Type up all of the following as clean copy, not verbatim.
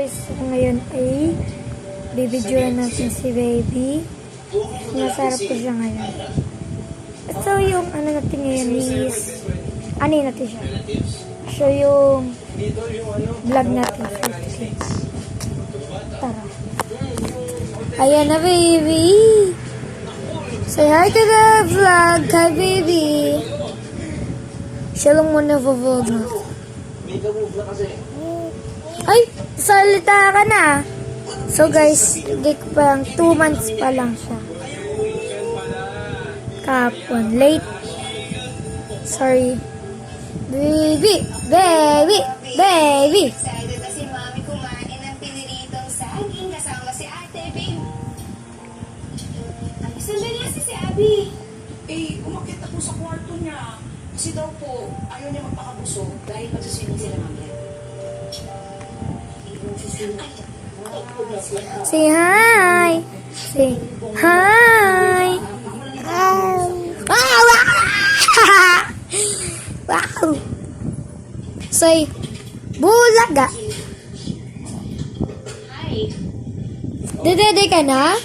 guys, ngayon ay bibidyoan natin si baby. Nasarap ko siya ngayon. So yung ano natin ngayon is ano natin siya. So yung vlog natin. Tara. Ayan na baby. Say hi to the vlog. Hi baby. Siya lang muna vlog na. Ay, salita ka na. So guys, hindi ko pa lang 2 months pa lang siya. Kapon, late. Sorry. Baby, baby, baby. Excited na si Mami kumain ng piniritong saging kasama si Ate Babe. Ay, sandali si Abby. Umakit ako sa kwarto niya. Kasi daw po, ayaw niya magpakabusog dahil magsaswimming sila mamaya. Say hi. Say hi. Wow. Wow. Say bulaga. Hi. Dede ka na?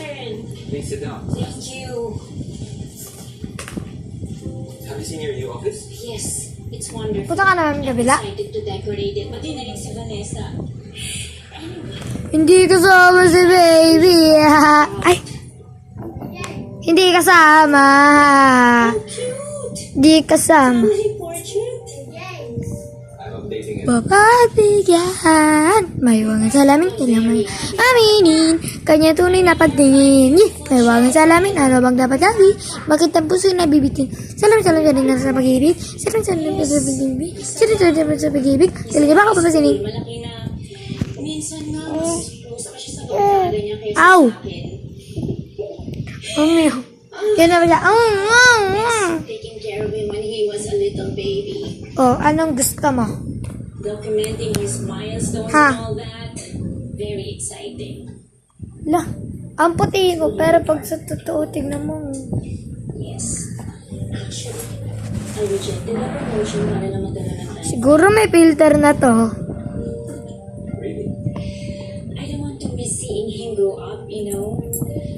Please sit down. Thank you. Have you seen your new office? Yes, it's wonderful. Punta ka namin kabila? Excited to decorate it. Pati na rin si Vanessa. Hindi kasama si baby. Ay. Hindi kasama. Hindi kasama. Family portrait? I'm updating it. Papagbigyan. May wangan salamin, kailangan aminin. Kanya tunay na pagtingin. May wangan salamin, ano bang dapat gawin? Bakit ang puso nabibitin? Salam ka din sa pag-ibig. Salam ka sa pag-ibig. Salam ka sa pag-ibig. Talaga ba ako papasinin? Malaki na. Minsan nga, mas close pa siya sa barkada niya kaysa Ow! sa akin. Oh, meow. Yan na pala. Taking care of him when he was a little baby. Oh, anong gusto mo? Documenting his milestones Ha? and all that. Very exciting. La, ang puti ko, pero pag sa totoo, tignan mo. Yes. Actually, I rejected the promotion para lang madala ng time. Siguro may filter na to. Really? I don't want to miss seeing him grow up, you know?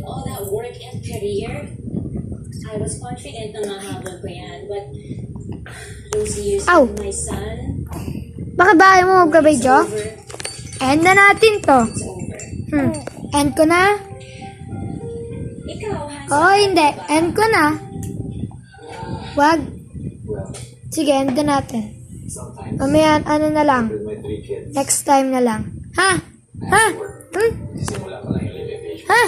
All that work and career. I was confident na mahabol ko yan, but those years Ow! with my son, Bakit ba ayaw mo magka-video? over, End na natin to. it's over. End ko na? Ikaw, Hans, Oo, hindi. End ko na. Wag. Well, Sige, end na natin. sometimes Mamaya, ano na lang. with my 3 kids, Next time na lang. Ha? I Ha? have to work. Hmm? Simula pa lang yung live vacation. Ha?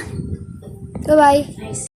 Bye-bye. nice.